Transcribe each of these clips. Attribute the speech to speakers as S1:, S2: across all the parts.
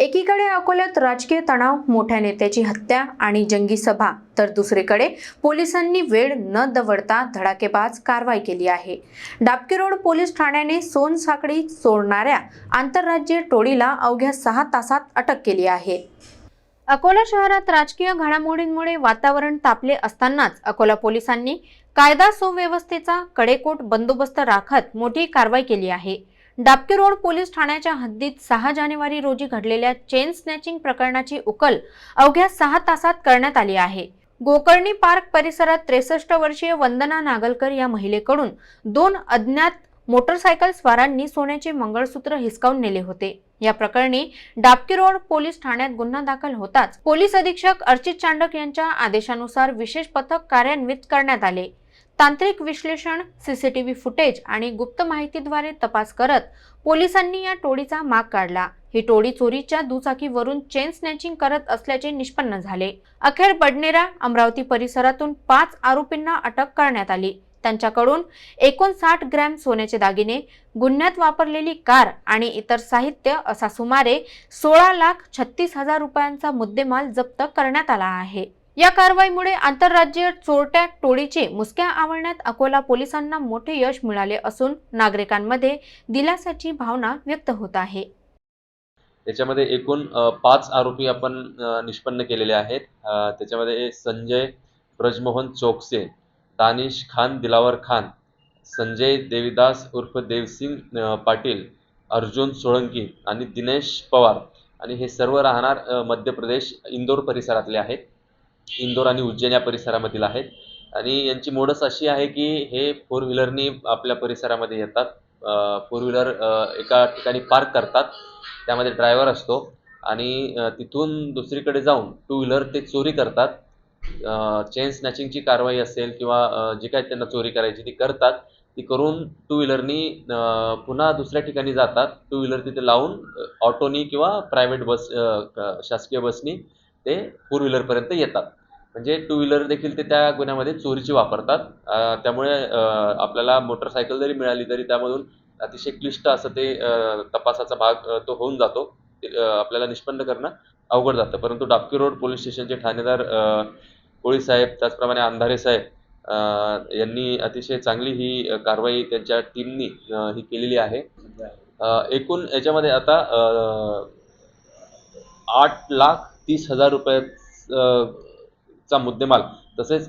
S1: एकीकडे अकोल्यात राजकीय तणाव, मोठ्या नेत्याची हत्या आणि जंगी सभा, तर दुसरीकडे पोलिसांनी वेळ न दवडता धडाकेबाज कारवाई केली आहे। डाबके रोड पोलीस ठाण्याने सोनसाखळी चोरणाऱ्या आंतरराज्यीय टोळीला अवघ्या 6 तासात अटक केली आहे। अकोला शहरात राजकीय घडामोडींमुळे वातावरण तापले असतानाच अकोला पोलिसांनी कायदा सुव्यवस्थेचा कडेकोट बंदोबस्त राखत मोठी कारवाई केली आहे। डाबके रोड पोलीस ठाण्याच्या हद्दीत 6 जानेवारी रोजी घडलेल्या चेन स्नॅचिंग प्रकरणाची उकल अवघ्या 6 तासात करण्यात आली आहे। गोकर्णी पार्क परिसरात 63 वर्षीय वंदना नागलकर या महिलेकडून 2 अज्ञात मोटरसायकल स्वारांनी सोन्याचे मंगळसूत्र हिसकावून नेले होते। या प्रकरणी डाबके रोड पोलीस ठाण्यात गुन्हा दाखल होताच पोलीस अधीक्षक अर्चित चांडक यांच्या आदेशानुसार विशेष पथक कार्यान्वित करण्यात आले। तांत्रिक विश्लेषण, सीसीटीव्ही फुटेज आणि गुप्त माहितीद्वारे तपास करत पोलिसांनी या टोळीचा माग काढला। ही टोळी चोरीच्या दुचाकीवरून चेन स्नॅचिंग करत असल्याचे निष्पन्न झाले। अखेर बडनेरा, अमरावती परिसरातून 5 आरोपींना अटक करण्यात आली। त्यांच्याकडून 59 ग्रॅम सोन्याचे दागिने, गुन्ह्यात वापरलेली कार आणि इतर साहित्य असा सुमारे 16,36,000 रुपयांचा मुद्देमाल जप्त करण्यात आला आहे। या कारवाईमुळे आंतरराज्यीय चोरट्या टोळीचे मुसक्या आवळण्यात अकोला पोलिसांना मोठे यश मिळाले असून नागरिकांमध्ये दिलासाची भावना व्यक्त होत आहे।
S2: त्याच्यामध्ये एकूण 5 आरोपी आपण निष्पन्न केलेले आहेत। त्याच्यामध्ये संजय ब्रजमोहन चौकसे, दानिश खान दिलावर खान, संजय देवीदास उर्फ देवसिंग पाटील, अर्जुन सोळंकी आणि दिनेश पवार, आणि हे सर्व राहणार मध्य प्रदेश इंदोर परिसरातले आहेत। इंदोर आणि उज्जैन या परिसरामधील आहेत आणि यांची मोडस अशी आहे की हे 4 व्हीलरनी आपल्या परिसरामध्ये येतात। 4 व्हीलर एका ठिकाणी पार्क करतात, त्यामध्ये ड्रायव्हर असतो आणि तिथून दुसरीकडे जाऊन 2 व्हीलर ते चोरी करतात। चेन स्नॅचिंगची कारवाई असेल किंवा जी काही त्यांना चोरी करायची ती करतात। ती करून 2 व्हीलरनी पुन्हा दुसऱ्या ठिकाणी जातात। 2 व्हीलर तिथे लावून ऑटोनी किंवा प्रायव्हेट बस, शासकीय बसनी ते 4 व्हीलर पर्यंत येतात। म्हणजे 2 व्हीलर देखील ते त्या गुन्ह्यामध्ये चोरीची वापरतात। त्यामुळे आपल्याला मोटरसायकल जरी मिळाली तरी त्यामधून अतिशय क्लिष्ट असं ते तपासाचा भाग तो होऊन जातो। आपल्याला निष्पन्न करणं अवघड जातं। परंतु डाबके रोड पोलीस स्टेशनचे ठाणेदार कोळी साहेब, त्याचप्रमाणे अंधारे साहेब यांनी अतिशय चांगली ही कारवाई त्यांच्या टीमनी ही केलेली आहे। एकूण याच्यामध्ये आता 8,30,000 रुपयाचा मुद्देमाल, तसेच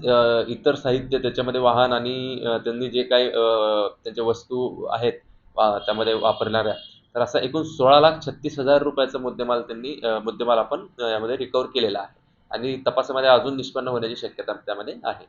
S2: इतर साहित्य, त्याच्यामध्ये वाहन आणि त्यांनी जे काही त्यांच्या वस्तू आहेत त्यामध्ये वापरणाऱ्या, तर असा एकूण 16,36,000 रुपयाचा मुद्देमाल आपण यामध्ये रिकव्हर केलेला आहे आणि तपासामध्ये अजून निष्पन्न होण्याची शक्यता त्यामध्ये आहे।